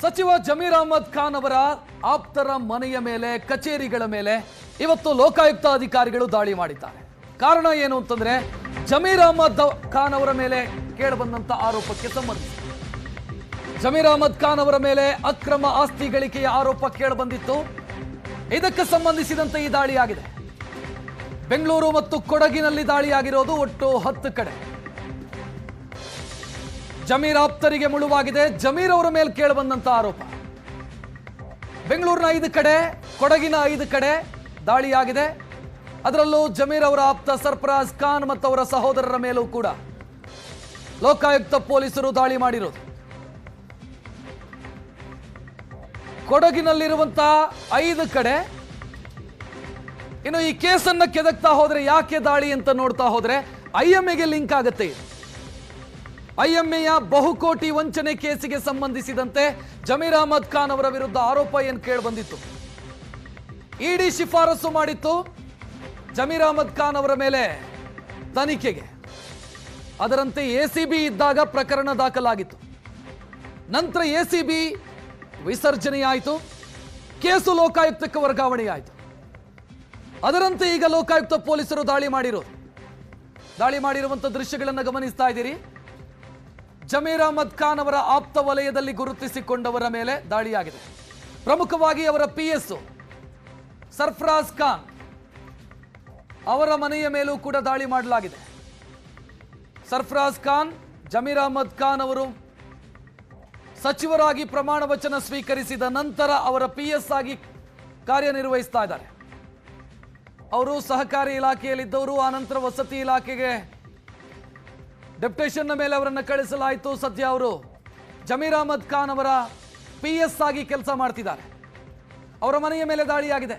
ಸಚಿವ ಜಮೀರ್ ಅಹಮದ್ ಖಾನ್ ಅವರ ಆಪ್ತರ ಮನೆಯ ಮೇಲೆ ಕಚೇರಿಗಳ ಮೇಲೆ ಇವತ್ತು ಲೋಕಾಯುಕ್ತ ಅಧಿಕಾರಿಗಳು ದಾಳಿ ಮಾಡಿದ್ದಾರೆ. ಕಾರಣ ಏನು ಅಂತಂದ್ರೆ ಜಮೀರ್ ಅಹಮದ್ ಖಾನ್ ಅವರ ಮೇಲೆ ಕೇಳಿಬಂದಂತ ಆರೋಪಕ್ಕೆ ಸಂಬಂಧಿಸಿ ಜಮೀರ್ ಅಹಮದ್ ಖಾನ್ ಅವರ ಮೇಲೆ ಅಕ್ರಮ ಆಸ್ತಿ ಗಳಿಕೆಯ ಆರೋಪ ಕೇಳಿಬಂದಿತ್ತು. ಇದಕ್ಕೆ ಸಂಬಂಧಿಸಿದಂತೆ ಈ ದಾಳಿಯಾಗಿದೆ. ಬೆಂಗಳೂರು ಮತ್ತು ಕೊಡಗಿನಲ್ಲಿ ದಾಳಿಯಾಗಿರೋದು ಒಟ್ಟು 10 ಕಡೆ. ಜಮೀರ್ ಆಪ್ತರಿಗೆ ಮುಳುವಾಗಿದೆ. ಜಮೀರ್ ಅವರ ಮೇಲೆ ಕೇಳಿಬಂದಂತ ಆರೋಪ ಬೆಂಗಳೂರಿನ 5 ಕಡೆ, ಕೊಡಗಿನ 5 ಕಡೆ ದಾಳಿಯಾಗಿದೆ. ಅದರಲ್ಲೂ ಜಮೀರ್ ಅವರ ಆಪ್ತ ಸರ್ಫರಾಜ್ ಖಾನ್ ಮತ್ತು ಅವರ ಸಹೋದರರ ಮೇಲೂ ಕೂಡ ಲೋಕಾಯುಕ್ತ ಪೊಲೀಸರು ದಾಳಿ ಮಾಡಿರೋದು. ಕೊಡಗಿನಲ್ಲಿರುವಂತಹ 5 ಕಡೆ. ಇನ್ನು ಈ ಕೇಸನ್ನ ಕೆದಕ್ತಾ ಹೋದ್ರೆ ಯಾಕೆ ದಾಳಿ ಅಂತ ನೋಡ್ತಾ ಹೋದ್ರೆ ಐಎಂಎಗೆ ಲಿಂಕ್ ಆಗುತ್ತೆ ಇದು. ಐಎಂಎಯ ಬಹುಕೋಟಿ ವಂಚನೆ ಕೇಸಿಗೆ ಸಂಬಂಧಿಸಿದಂತೆ ಜಮೀರ್ ಅಹಮದ್ ಖಾನ್ ಅವರ ವಿರುದ್ಧ ಆರೋಪ ಏನು ಕೇಳಿ ಬಂದಿತ್ತು. ಇಡಿ ಶಿಫಾರಸು ಮಾಡಿತ್ತು ಜಮೀರ್ ಅಹಮದ್ ಖಾನ್ ಅವರ ಮೇಲೆ ತನಿಖೆಗೆ. ಅದರಂತೆ ಎಸಿಬಿ ಇದ್ದಾಗ ಪ್ರಕರಣ ದಾಖಲಾಗಿತ್ತು. ನಂತರ ಎಸಿಬಿ ವಿಸರ್ಜನೆಯಾಯಿತು. ಕೇಸು ಲೋಕಾಯುಕ್ತಕ್ಕೆ ವರ್ಗಾವಣೆಯಾಯಿತು. ಅದರಂತೆ ಈಗ ಲೋಕಾಯುಕ್ತ ಪೊಲೀಸರು ದಾಳಿ ಮಾಡಿರುವಂತಹ ದೃಶ್ಯಗಳನ್ನು ಗಮನಿಸ್ತಾ ಇದ್ದೀರಿ. ಜಮೀರ್ ಅಹಮದ್ ಖಾನ್ ಅವರ ಆಪ್ತ ವಲಯದಲ್ಲಿ ಗುರುತಿಸಿಕೊಂಡವರ ಮೇಲೆ ದಾಳಿಯಾಗಿದೆ. ಪ್ರಮುಖವಾಗಿ ಅವರ ಪಿಎಸ್ ಸರ್ಫರಾಜ್ ಖಾನ್ ಅವರ ಮನೆಯ ಮೇಲೂ ಕೂಡ ದಾಳಿ ಮಾಡಲಾಗಿದೆ. ಸರ್ಫರಾಜ್ ಖಾನ್, ಜಮೀರ್ ಅಹಮದ್ ಖಾನ್ ಅವರು ಸಚಿವರಾಗಿ ಪ್ರಮಾಣ ವಚನ ಸ್ವೀಕರಿಸಿದ ನಂತರ ಅವರ ಪಿಎಸ್ ಆಗಿ ಕಾರ್ಯನಿರ್ವಹಿಸ್ತಾ ಇದ್ದಾರೆ. ಅವರು ಸಹಕಾರಿ ಇಲಾಖೆಯಲ್ಲಿದ್ದವರು. ಆ ನಂತರ ವಸತಿ ಇಲಾಖೆಗೆ ಡೆಪ್ಯುಟೇಷನ್ ಮೇಲೆ ಅವರನ್ನು ಕಳಿಸಲಾಯಿತು. ಸದ್ಯ ಅವರು ಜಮೀರ್ ಅಹಮದ್ ಖಾನ್ ಅವರ ಪಿಎಸ್ ಆಗಿ ಕೆಲಸ ಮಾಡ್ತಿದ್ದಾರೆ. ಅವರ ಮನೆಯ ಮೇಲೆ ದಾಳಿಯಾಗಿದೆ.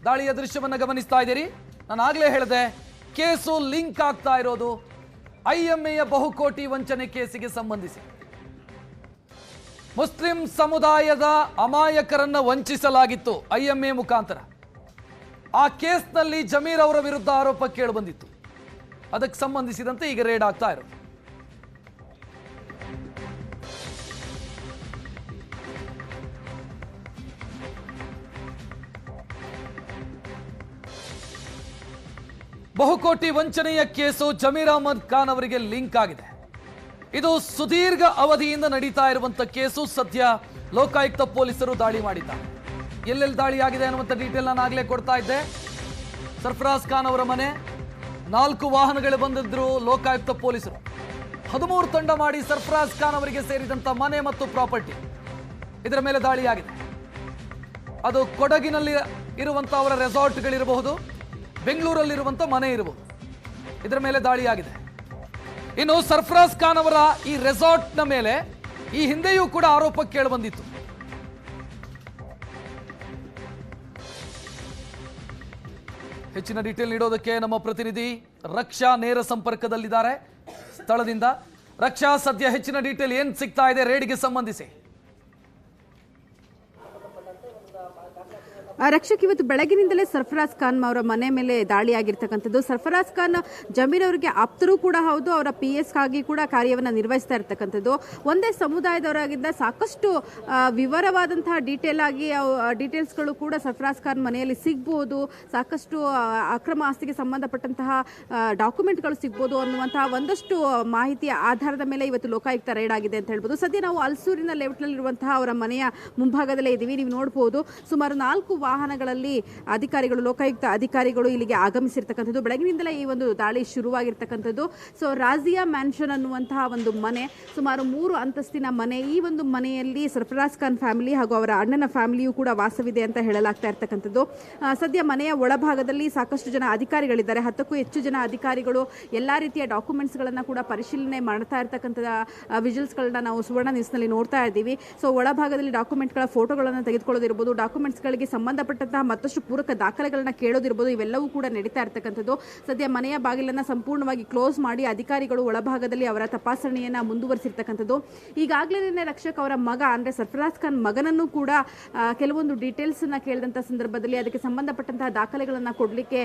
ದಾಳಿಯ ದೃಶ್ಯವನ್ನು ಗಮನಿಸ್ತಾ ಇದ್ದೀರಿ. ನಾನು ಆಗಲೇ ಹೇಳಿದೆ, ಕೇಸು ಲಿಂಕ್ ಆಗ್ತಾ ಇರೋದು ಐಎಂಎಯ ಬಹುಕೋಟಿ ವಂಚನೆ ಕೇಸಿಗೆ ಸಂಬಂಧಿಸಿ. ಮುಸ್ಲಿಂ ಸಮುದಾಯದ ಅಮಾಯಕರನ್ನ ವಂಚಿಸಲಾಗಿತ್ತು ಐಎಂಎ ಮುಖಾಂತರ. ಆ ಕೇಸ್ನಲ್ಲಿ ಜಮೀರ್ ಅವರ ವಿರುದ್ಧ ಆರೋಪ ಕೇಳಿಬಂದಿತ್ತು. ಅದಕ್ಕೆ ಸಂಬಂಧಿಸಿದಂತೆ ಈಗ ರೇಡ್ ಆಗ್ತಾ ಇರೋದು. ಬಹುಕೋಟಿ ವಂಚನೆಯ ಕೇಸು ಜಮೀರ್ ಅಹಮದ್ ಖಾನ್ ಅವರಿಗೆ ಲಿಂಕ್ ಆಗಿದೆ. ಇದು ಸುದೀರ್ಘ ಅವಧಿಯಿಂದ ನಡೀತಾ ಇರುವಂತಹ ಕೇಸು. ಸದ್ಯ ಲೋಕಾಯುಕ್ತ ಪೊಲೀಸರು ದಾಳಿ ಮಾಡಿದ್ದಾರೆ. ಎಲ್ಲೆಲ್ಲಿ ದಾಳಿ ಆಗಿದೆ ಅನ್ನುವಂಥ ಡೀಟೇಲ್ ನಾನು ಆಗಲೇ ಕೊಡ್ತಾ ಇದ್ದೆ. ಸರ್ಫರಾಜ್ ಖಾನ್ ಅವರ ಮನೆ, 4 ವಾಹನಗಳು ಬಂದಿದ್ರು ಲೋಕಾಯುಕ್ತ ಪೊಲೀಸರು. 13 ತಂಡ ಮಾಡಿ ಸರ್ಫರಾಜ್ ಖಾನ್ ಅವರಿಗೆ ಸೇರಿದಂತ ಮನೆ ಮತ್ತು ಪ್ರಾಪರ್ಟಿ ಇದರ ಮೇಲೆ ದಾಳಿಯಾಗಿದೆ. ಅದು ಕೊಡಗಿನಲ್ಲಿ ಇರುವಂತಹ ಅವರ ರೆಸಾರ್ಟ್ಗಳಿರಬಹುದು, ಬೆಂಗಳೂರಲ್ಲಿರುವಂಥ ಮನೆ ಇರಬಹುದು. ಇದರ ಮೇಲೆ ದಾಳಿಯಾಗಿದೆ. ಇನ್ನು ಸರ್ಫರಾಜ್ ಖಾನ್ ಅವರ ಈ ರೆಸಾರ್ಟ್ನ ಮೇಲೆ ಈ ಹಿಂದೆಯೂ ಕೂಡ ಆರೋಪ ಕೇಳಿಬಂದಿತ್ತು. ಹೆಚ್ಚಿನ ಡೀಟೇಲ್ ನೀಡೋದಕ್ಕೆ ನಮ್ಮ ಪ್ರತಿನಿಧಿ ರಕ್ಷಾ ನೇರ ಸಂಪರ್ಕದಲ್ಲಿದ್ದಾರೆ ಸ್ಥಳದಿಂದ. ರಕ್ಷಾ, ಸದ್ಯ ಹೆಚ್ಚಿನ ಡೀಟೇಲ್ ಏನ್ ಸಿಗ್ತಾ ಇದೆ ರೇಡ್ಗೆ ಸಂಬಂಧಿಸಿ? ರಕ್ಷಕ್, ಇವತ್ತು ಬೆಳಗಿನಿಂದಲೇ ಸರ್ಫರಾಜ್ ಖಾನ್ ಅವರ ಮನೆ ಮೇಲೆ ದಾಳಿಯಾಗಿರ್ತಕ್ಕಂಥದ್ದು. ಸರ್ಫರಾಜ್ ಖಾನ್ ಜಮೀರ್ ಅವರಿಗೆ ಆಪ್ತರೂ ಕೂಡ ಹೌದು, ಅವರ ಪಿಎಸ್ ಆಗಿ ಕೂಡ ಕಾರ್ಯವನ್ನು ನಿರ್ವಹಿಸ್ತಾ ಇರ್ತಕ್ಕಂಥದ್ದು. ಒಂದೇ ಸಮುದಾಯದವರಾಗಿದ್ದ ಸಾಕಷ್ಟು ವಿವರವಾದಂತಹ ಡೀಟೇಲ್ಸ್ಗಳು ಕೂಡ ಸರ್ಫರಾಜ್ ಖಾನ್ ಮನೆಯಲ್ಲಿ ಸಿಗ್ಬೋದು. ಸಾಕಷ್ಟು ಅಕ್ರಮ ಆಸ್ತಿಗೆ ಸಂಬಂಧಪಟ್ಟಂತಹ ಡಾಕ್ಯುಮೆಂಟ್ಗಳು ಸಿಗ್ಬೋದು ಅನ್ನುವಂತಹ ಒಂದಷ್ಟು ಮಾಹಿತಿಯ ಆಧಾರದ ಮೇಲೆ ಇವತ್ತು ಲೋಕಾಯುಕ್ತ ರೈಡ್ ಆಗಿದೆ ಅಂತ ಹೇಳ್ಬೋದು. ಸದ್ಯ ನಾವು ಅಲ್ಸೂರಿನ ಲೇಔಟ್ನಲ್ಲಿರುವಂತಹ ಅವರ ಮನೆಯ ಮುಂಭಾಗದಲ್ಲೇ ಇದ್ದೀವಿ. ನೀವು ನೋಡಬಹುದು, ಸುಮಾರು 4 ವಾಹನಗಳಲ್ಲಿ ಲೋಕಾಯುಕ್ತ ಅಧಿಕಾರಿಗಳು ಇಲ್ಲಿಗೆ ಆಗಮಿಸಿರ್ತಕ್ಕಂಥದ್ದು. ಬೆಳಗಿನಿಂದಲೇ ಈ ಒಂದು ದಾಳಿ ಶುರುವಾಗಿರ್ತಕ್ಕಂಥದ್ದು. ಸೊ ರಾಜಿಯಾ ಮ್ಯಾನ್ಷನ್ ಅನ್ನುವಂತಹ ಒಂದು ಮನೆ, ಸುಮಾರು 3 ಅಂತಸ್ತಿನ ಮನೆ. ಈ ಒಂದು ಮನೆಯಲ್ಲಿ ಸರ್ಫರಾಜ್ ಖಾನ್ ಫ್ಯಾಮಿಲಿ ಹಾಗೂ ಅವರ ಅಣ್ಣನ ಫ್ಯಾಮಿಲಿಯೂ ಕೂಡ ವಾಸವಿದೆ ಅಂತ ಹೇಳಲಾಗ್ತಾ ಇರ್ತಕ್ಕಂಥದ್ದು. ಸದ್ಯ ಮನೆಯ ಒಳಭಾಗದಲ್ಲಿ ಸಾಕಷ್ಟು ಜನ ಅಧಿಕಾರಿಗಳಿದ್ದಾರೆ. 10ಕ್ಕೂ ಹೆಚ್ಚು ಜನ ಅಧಿಕಾರಿಗಳು ಎಲ್ಲಾ ರೀತಿಯ ಡಾಕ್ಯುಮೆಂಟ್ಸ್ಗಳನ್ನ ಕೂಡ ಪರಿಶೀಲನೆ ಮಾಡ್ತಾ ಇರ್ತಕ್ಕಂಥ ವಿಜುವಲ್ಸ್ಗಳನ್ನ ನಾವು ಸುವರ್ಣ ನ್ಯೂಸ್ನಲ್ಲಿ ನೋಡ್ತಾ ಇದ್ದೀವಿ. ಸೊ ಒಳಭಾಗದಲ್ಲಿ ಡಾಕ್ಯುಮೆಂಟ್ಗಳ ಫೋಟೋಗಳನ್ನು ತೆಗೆದುಕೊಳ್ಳೋದಿರ್ಬೋದು, ಡಾಕ್ಯುಮೆಂಟ್ಸ್ಗಳಿಗೆ ಸಂಬಂಧ ಸಂಬಂಧಪಟ್ಟಂತಹ ಮತ್ತಷ್ಟು ಪೂರಕ ದಾಖಲೆಗಳನ್ನ ಕೇಳೋದಿರ್ಬೋದು, ಇವೆಲ್ಲವೂ ಕೂಡ ನಡೀತಾ ಇರ್ತಕ್ಕಂಥದ್ದು. ಸದ್ಯ ಮನೆಯ ಬಾಗಿಲನ್ನ ಸಂಪೂರ್ಣವಾಗಿ ಕ್ಲೋಸ್ ಮಾಡಿ ಅಧಿಕಾರಿಗಳು ಒಳಭಾಗದಲ್ಲಿ ಅವರ ತಪಾಸಣೆಯನ್ನ ಮುಂದುವರಿಸಿರ್ತಕ್ಕಂಥದ್ದು. ಈಗಾಗಲೇ ರಕ್ಷಕ್ ಅವರ ಮಗ ಅಂದ್ರೆ ಸರ್ಫರಾಜ್ ಖಾನ್ ಮಗನನ್ನು ಕೂಡ ಕೆಲವೊಂದು ಡೀಟೇಲ್ಸ್ ಅನ್ನ ಕೇಳಿದಂತ ಸಂದರ್ಭದಲ್ಲಿ ಅದಕ್ಕೆ ಸಂಬಂಧಪಟ್ಟಂತಹ ದಾಖಲೆಗಳನ್ನ ಕೊಡ್ಲಿಕ್ಕೆ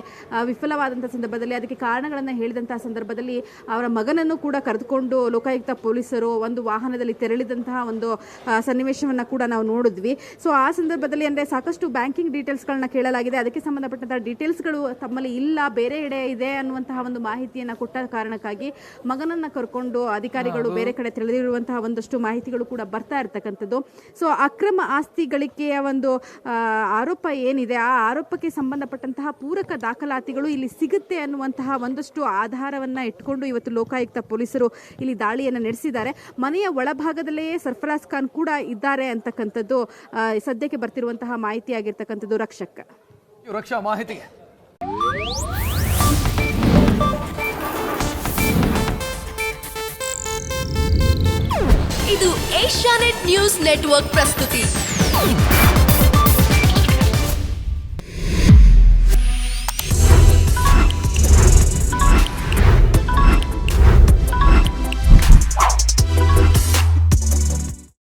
ವಿಫಲವಾದಂತಹ ಸಂದರ್ಭದಲ್ಲಿ, ಅದಕ್ಕೆ ಕಾರಣಗಳನ್ನ ಹೇಳಿದಂತಹ ಸಂದರ್ಭದಲ್ಲಿ ಅವರ ಮಗನನ್ನು ಕೂಡ ಕರೆದುಕೊಂಡು ಲೋಕಾಯುಕ್ತ ಪೊಲೀಸರು ಒಂದು ವಾಹನದಲ್ಲಿ ತೆರಳಿದಂತಹ ಒಂದು ಸನ್ನಿವೇಶವನ್ನ ಕೂಡ ನಾವು ನೋಡಿದ್ವಿ. ಸೊ ಆ ಸಂದರ್ಭದಲ್ಲಿ ಅಂದ್ರೆ ಸಾಕಷ್ಟು ಬ್ಯಾಂಕಿಂಗ್ ಡೀಟೇಲ್ಸ್ಗಳನ್ನ ಕೇಳಲಾಗಿದೆ. ಅದಕ್ಕೆ ಸಂಬಂಧಪಟ್ಟಂತಹ ಡೀಟೇಲ್ಸ್ಗಳು ತಮ್ಮಲ್ಲಿ ಇಲ್ಲ, ಬೇರೆ ಎಡೆ ಇದೆ ಅನ್ನುವಂತಹ ಒಂದು ಮಾಹಿತಿಯನ್ನ ಕೊಟ್ಟ ಕಾರಣಕ್ಕಾಗಿ ಮಗನನ್ನ ಕರ್ಕೊಂಡು ಅಧಿಕಾರಿಗಳು ಬೇರೆ ಕಡೆ ತೆರಳಿರುವಂತಹ ಒಂದಷ್ಟು ಮಾಹಿತಿಗಳು ಕೂಡ ಬರ್ತಾ ಇರ್ತಕ್ಕಂಥದ್ದು. ಸೊ ಅಕ್ರಮ ಆಸ್ತಿ ಗಳಿಕೆಯ ಒಂದು ಆರೋಪ ಏನಿದೆ, ಆ ಆರೋಪಕ್ಕೆ ಸಂಬಂಧಪಟ್ಟಂತಹ ಪೂರಕ ದಾಖಲಾತಿಗಳು ಇಲ್ಲಿ ಸಿಗುತ್ತೆ ಅನ್ನುವಂತಹ ಒಂದಷ್ಟು ಆಧಾರವನ್ನ ಇಟ್ಕೊಂಡು ಇವತ್ತು ಲೋಕಾಯುಕ್ತ ಪೊಲೀಸರು ಇಲ್ಲಿ ದಾಳಿಯನ್ನು ನಡೆಸಿದ್ದಾರೆ. ಮನೆಯ ಒಳಭಾಗದಲ್ಲೇ ಸರ್ಫರಾಜ್ ಖಾನ್ ಕೂಡ ಇದ್ದಾರೆ ಅಂತಕ್ಕಂಥದ್ದು ಸದ್ಯಕ್ಕೆ ಬರ್ತಿರುವಂತಹ ಮಾಹಿತಿ ಆಗಿರ್ತಕ್ಕಂಥದ್ದು. ರಕ್ಷಾ ಮಾಹಿತಿಗೆ ಇದು ಏಷ್ಯಾನೆಟ್ ನ್ಯೂಸ್ ನೆಟ್ವರ್ಕ್ ಪ್ರಸ್ತುತಿ.